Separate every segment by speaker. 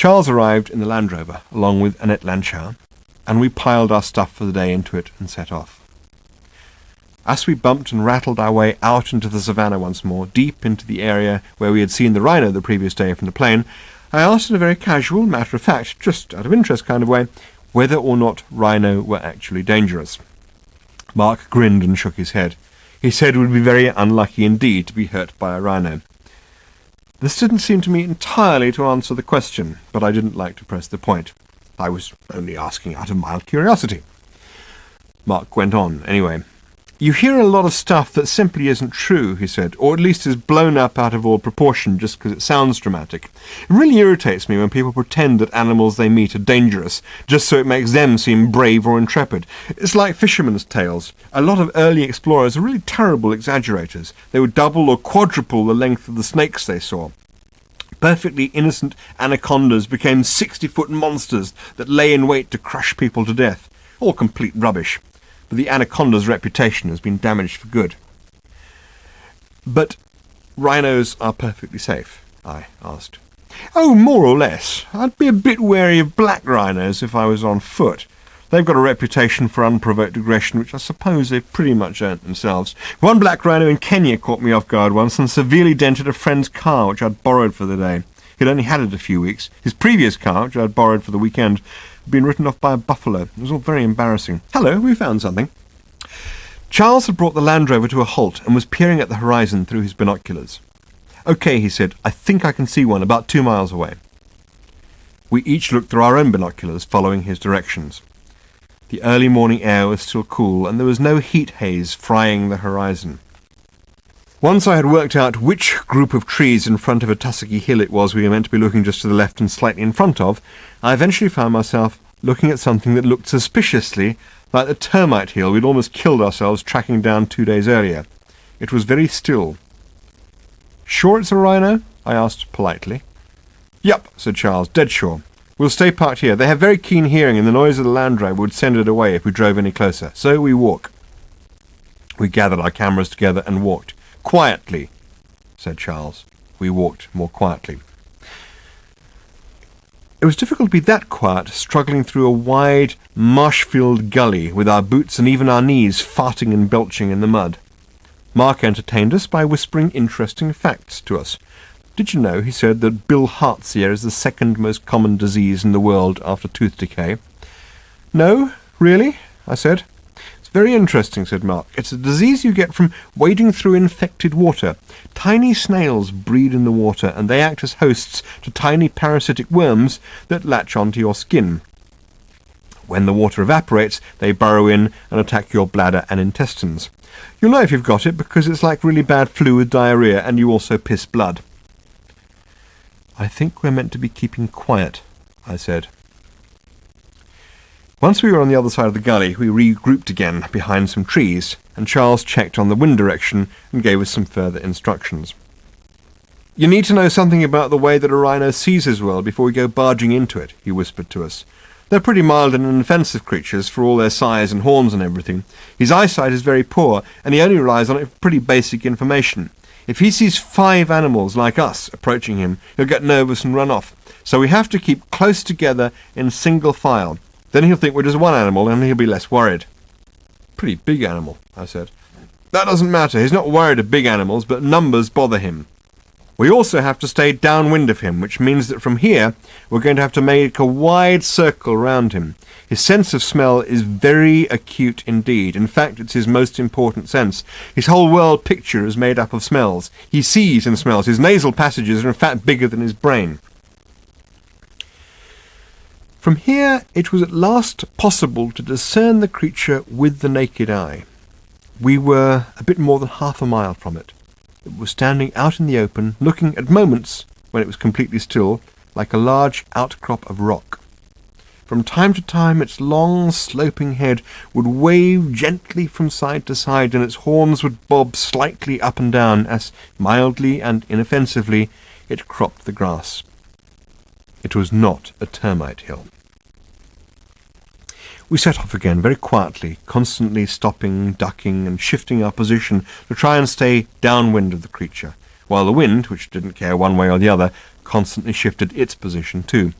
Speaker 1: Charles arrived in the Land Rover, along with Annette Lanchow, and we piled our stuff for the day into it and set off. As we bumped and rattled our way out into the savannah once more, deep into the area where we had seen the rhino the previous day from the plane, I asked in a very casual, matter-of-fact, just out of interest kind of way, whether or not rhino were actually dangerous. Mark grinned and shook his head. He said it would be very unlucky indeed to be hurt by a rhino. This didn't seem to me entirely to answer the question, but I didn't like to press the point. I was only asking out of mild curiosity. Mark went on, anyway. "You hear a lot of stuff that simply isn't true," he said, "or at least is blown up out of all proportion just because it sounds dramatic. It really irritates me when people pretend that animals they meet are dangerous, just so it makes them seem brave or intrepid. It's like fishermen's tales. A lot of early explorers are really terrible exaggerators. They would double or quadruple the length of the snakes they saw. Perfectly innocent anacondas became 60-foot monsters that lay in wait to crush people to death. All complete rubbish. But the anaconda's reputation has been damaged for good." "But rhinos are perfectly safe?" I asked. "Oh, more or less. I'd be a bit wary of black rhinos if I was on foot. They've got a reputation for unprovoked aggression, which I suppose they've pretty much earned themselves. One black rhino in Kenya caught me off guard once and severely dented a friend's car, which I'd borrowed for the day. He'd only had it a few weeks. His previous car, which I'd borrowed for the weekend, had been written off by a buffalo. It was all very embarrassing. Hello, we found something." Charles had brought the Land Rover to a halt and was peering at the horizon through his binoculars. "Okay," he said, "I think I can see one about 2 miles away." We each looked through our own binoculars, following his directions. The early morning air was still cool, and there was no heat haze frying the horizon. Once I had worked out which group of trees in front of a tussocky hill it was we were meant to be looking just to the left and slightly in front of, I eventually found myself looking at something that looked suspiciously like the termite hill we'd almost killed ourselves tracking down 2 days earlier. It was very still. "Sure it's a rhino?" I asked politely. "Yup," said Charles, "dead sure. We'll stay parked here. They have very keen hearing, and the noise of the Land Rover would send it away if we drove any closer. So we walk." We gathered our cameras together and walked. "Quietly," said Charles. We walked more quietly. It was difficult to be that quiet, struggling through a wide, marsh-filled gully, with our boots and even our knees farting and belching in the mud. Mark entertained us by whispering interesting facts to us. "Did you know," he said, "that bilharzia is the second most common disease in the world after tooth decay?" "No, really?" I said. "It's very interesting," said Mark. "It's a disease you get from wading through infected water. Tiny snails breed in the water, and they act as hosts to tiny parasitic worms that latch onto your skin. When the water evaporates, they burrow in and attack your bladder and intestines. You'll know if you've got it because it's like really bad flu with diarrhea, and you also piss blood." "I think we're meant to be keeping quiet," I said. Once we were on the other side of the gully, we regrouped again behind some trees, and Charles checked on the wind direction and gave us some further instructions. "You need to know something about the way that a rhino sees his world before we go barging into it," he whispered to us. "They're pretty mild and inoffensive creatures for all their size and horns and everything. His eyesight is very poor, and he only relies on it for pretty basic information. If he sees 5 animals like us approaching him, he'll get nervous and run off. So we have to keep close together in single file. Then he'll think we're just one animal, and he'll be less worried." "Pretty big animal," I said. "That doesn't matter. He's not worried of big animals, but numbers bother him. We also have to stay downwind of him, which means that from here we're going to have to make a wide circle round him. His sense of smell is very acute indeed. In fact, it's his most important sense. His whole world picture is made up of smells. He sees and smells. His nasal passages are in fact bigger than his brain." From here it was at last possible to discern the creature with the naked eye. We were a bit more than half a mile from it. It was standing out in the open, looking at moments, when it was completely still, like a large outcrop of rock. From time to time its long, sloping head would wave gently from side to side, and its horns would bob slightly up and down as, mildly and inoffensively, it cropped the grass. It was not a termite hill. We set off again very quietly, constantly stopping, ducking, and shifting our position to try and stay downwind of the creature, while the wind, which didn't care one way or the other, constantly shifted its position too.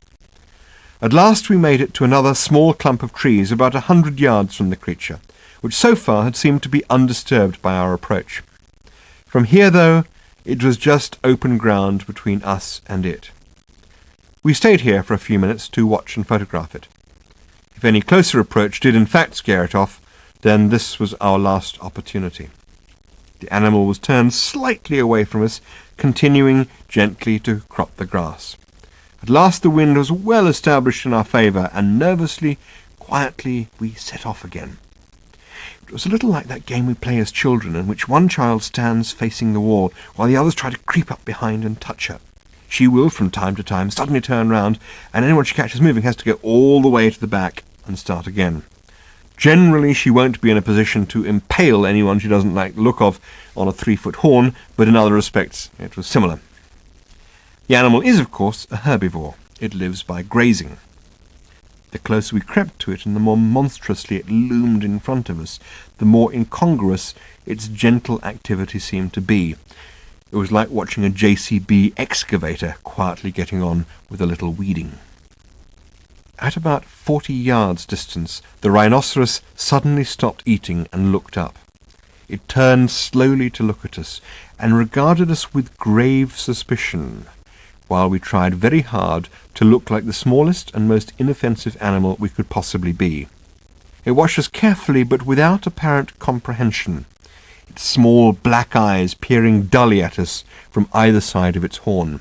Speaker 1: At last we made it to another small clump of trees about 100 yards from the creature, which so far had seemed to be undisturbed by our approach. From here, though, it was just open ground between us and it. We stayed here for a few minutes to watch and photograph it. If any closer approach did in fact scare it off, then this was our last opportunity. The animal was turned slightly away from us, continuing gently to crop the grass. At last the wind was well established in our favour, and nervously, quietly, we set off again. It was a little like that game we play as children, in which one child stands facing the wall, while the others try to creep up behind and touch her. She will, from time to time, suddenly turn round, and anyone she catches moving has to go all the way to the back and start again. Generally, she won't be in a position to impale anyone she doesn't like the look of on a 3-foot horn, but in other respects it was similar. The animal is, of course, a herbivore. It lives by grazing. The closer we crept to it and the more monstrously it loomed in front of us, the more incongruous its gentle activity seemed to be. It was like watching a JCB excavator quietly getting on with a little weeding. At about 40 yards distance, the rhinoceros suddenly stopped eating and looked up. It turned slowly to look at us and regarded us with grave suspicion, while we tried very hard to look like the smallest and most inoffensive animal we could possibly be. It watched us carefully but without apparent comprehension, its small black eyes peering dully at us from either side of its horn.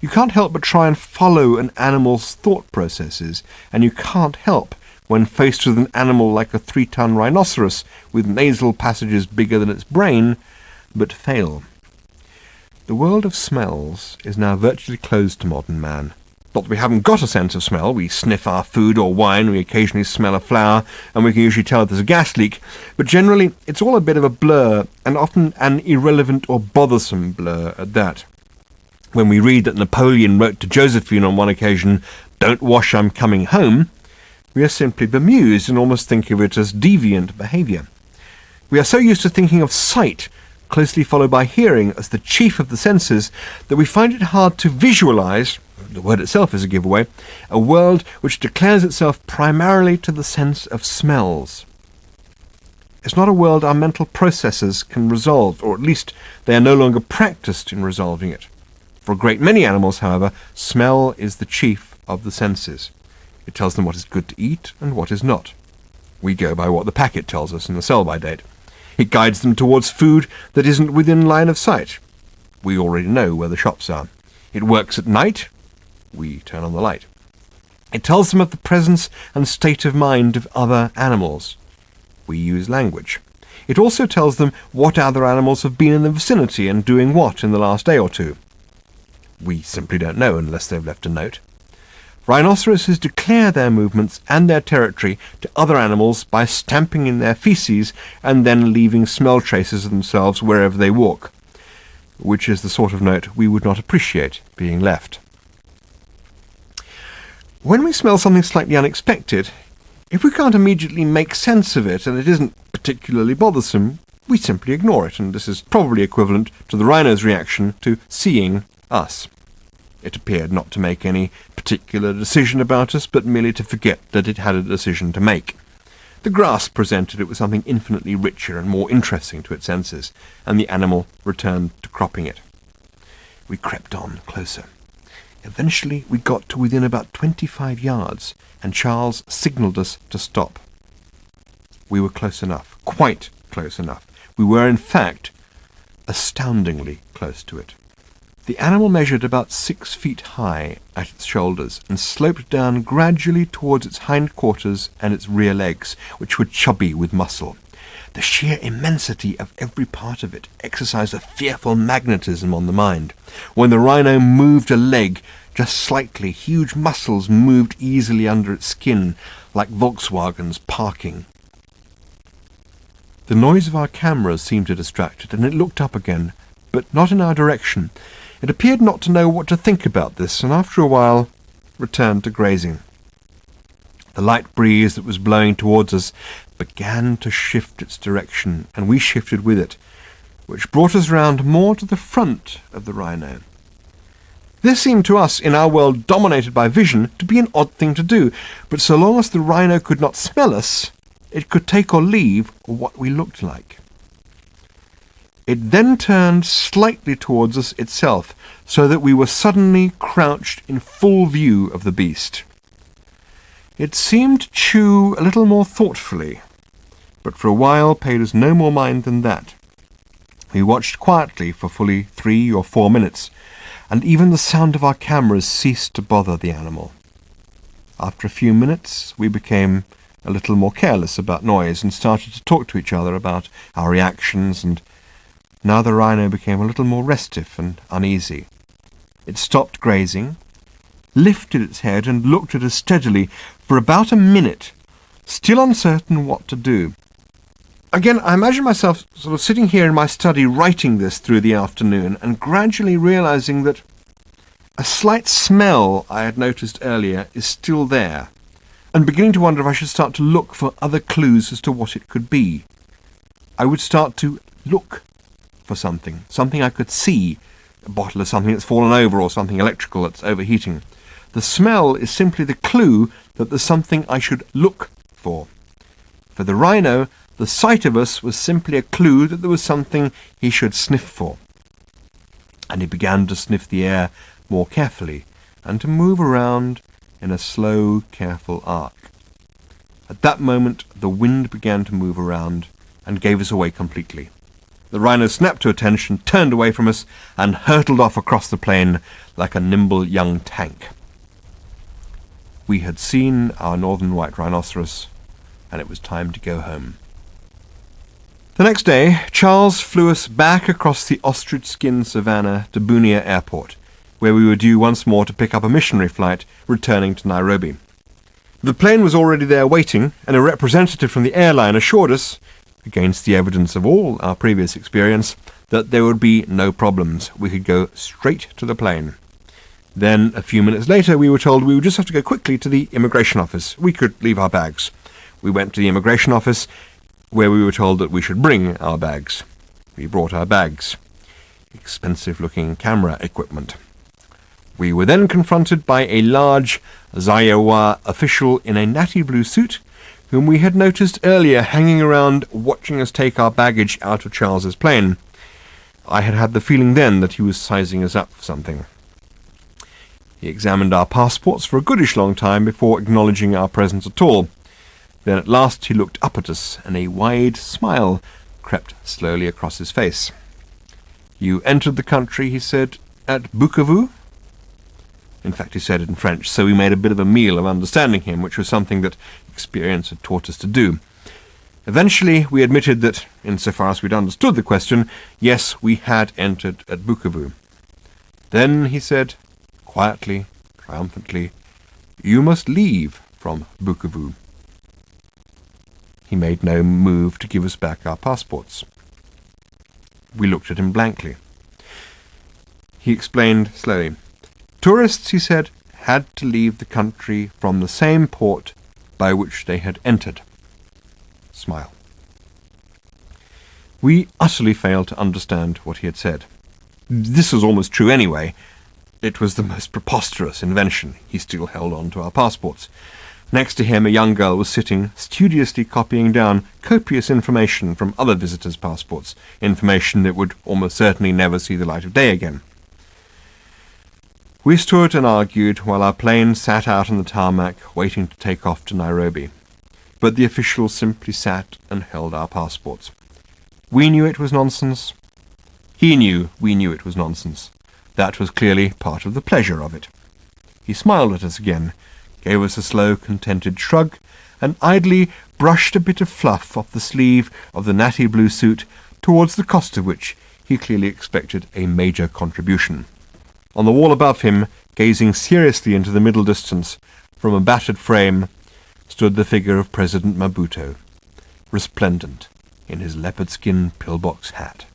Speaker 1: You can't help but try and follow an animal's thought processes, and you can't help, when faced with an animal like a 3-ton rhinoceros with nasal passages bigger than its brain, but fail. The world of smells is now virtually closed to modern man. Not that we haven't got a sense of smell. We sniff our food or wine, we occasionally smell a flower, and we can usually tell if there's a gas leak, but generally it's all a bit of a blur, and often an irrelevant or bothersome blur at that. When we read that Napoleon wrote to Josephine on one occasion, "Don't wash, I'm coming home," we are simply bemused and almost think of it as deviant behaviour. We are so used to thinking of sight, closely followed by hearing, as the chief of the senses, that we find it hard to visualize, the word itself is a giveaway, a world which declares itself primarily to the sense of smells. It's not a world our mental processes can resolve, or at least they are no longer practiced in resolving it. For a great many animals, however, smell is the chief of the senses. It tells them what is good to eat and what is not. We go by what the packet tells us in the sell-by date. It guides them towards food that isn't within line of sight. We already know where the shops are. It works at night. We turn on the light. It tells them of the presence and state of mind of other animals. We use language. It also tells them what other animals have been in the vicinity and doing what in the last day or two. We simply don't know unless they've left a note. Rhinoceroses declare their movements and their territory to other animals by stamping in their feces and then leaving smell traces of themselves wherever they walk, which is the sort of note we would not appreciate being left. When we smell something slightly unexpected, if we can't immediately make sense of it and it isn't particularly bothersome, we simply ignore it, and this is probably equivalent to the rhino's reaction to seeing us. It appeared not to make any particular decision about us, but merely to forget that it had a decision to make. The grass presented it with something infinitely richer and more interesting to its senses, and the animal returned to cropping it. We crept on closer. Eventually we got to within about 25 yards, and Charles signalled us to stop. We were close enough, quite close enough. We were, in fact, astoundingly close to it. The animal measured about 6 feet high at its shoulders and sloped down gradually towards its hindquarters and its rear legs, which were chubby with muscle. The sheer immensity of every part of it exercised a fearful magnetism on the mind. When the rhino moved a leg just slightly, huge muscles moved easily under its skin, like Volkswagens parking. The noise of our cameras seemed to distract it, and it looked up again, but not in our direction. It appeared not to know what to think about this, and after a while returned to grazing. The light breeze that was blowing towards us began to shift its direction, and we shifted with it, which brought us round more to the front of the rhino. This seemed to us, in our world dominated by vision, to be an odd thing to do, but so long as the rhino could not smell us, it could take or leave what we looked like. It then turned slightly towards us itself, so that we were suddenly crouched in full view of the beast. It seemed to chew a little more thoughtfully, but for a while paid us no more mind than that. We watched quietly for fully 3 or 4 minutes, and even the sound of our cameras ceased to bother the animal. After a few minutes, we became a little more careless about noise and started to talk to each other about our reactions, and now the rhino became a little more restive and uneasy. It stopped grazing, lifted its head and looked at us steadily for about a minute, still uncertain what to do. Again, I imagine myself sort of sitting here in my study writing this through the afternoon and gradually realizing that a slight smell I had noticed earlier is still there, and beginning to wonder if I should start to look for other clues as to what it could be. I would start to look for something I could see, a bottle of something that's fallen over or something electrical that's overheating. The smell is simply the clue that there's something I should look for. For the rhino, the sight of us was simply a clue that there was something he should sniff for. And he began to sniff the air more carefully and to move around in a slow, careful arc. At that moment, the wind began to move around and gave us away completely. The rhino snapped to attention, turned away from us, and hurtled off across the plain like a nimble young tank. We had seen our northern white rhinoceros, and it was time to go home. The next day, Charles flew us back across the ostrich-skin savannah to Bunia Airport, where we were due once more to pick up a missionary flight returning to Nairobi. The plane was already there waiting, and a representative from the airline assured us, against the evidence of all our previous experience, that there would be no problems. We could go straight to the plane. Then, a few minutes later, we were told we would just have to go quickly to the immigration office. We could leave our bags. We went to the immigration office, where we were told that we should bring our bags. We brought our bags. Expensive-looking camera equipment. We were then confronted by a large Zayawa official in a natty blue suit, whom we had noticed earlier hanging around watching us take our baggage out of Charles's plane. I had had the feeling then that he was sizing us up for something. He examined our passports for a goodish long time before acknowledging our presence at all. Then at last he looked up at us, and a wide smile crept slowly across his face. "You entered the country," he said, "at Bukavu?" In fact, he said it in French, so we made a bit of a meal of understanding him, which was something that experience had taught us to do. Eventually, we admitted that, insofar as we'd understood the question, yes, we had entered at Bukavu. Then he said, quietly, triumphantly, "You must leave from Bukavu." He made no move to give us back our passports. We looked at him blankly. He explained slowly. Tourists, he said, had to leave the country from the same port by which they had entered. Smile. We utterly failed to understand what he had said. This was almost true anyway. It was the most preposterous invention. He still held on to our passports. Next to him, a young girl was sitting, studiously copying down copious information from other visitors' passports, information that would almost certainly never see the light of day again. We stood and argued while our plane sat out on the tarmac, waiting to take off to Nairobi. But the official simply sat and held our passports. We knew it was nonsense. He knew we knew it was nonsense. That was clearly part of the pleasure of it. He smiled at us again, gave us a slow, contented shrug, and idly brushed a bit of fluff off the sleeve of the natty blue suit, towards the cost of which he clearly expected a major contribution. On the wall above him, gazing seriously into the middle distance, from a battered frame, stood the figure of President Mobutu, resplendent in his leopard-skin pillbox hat.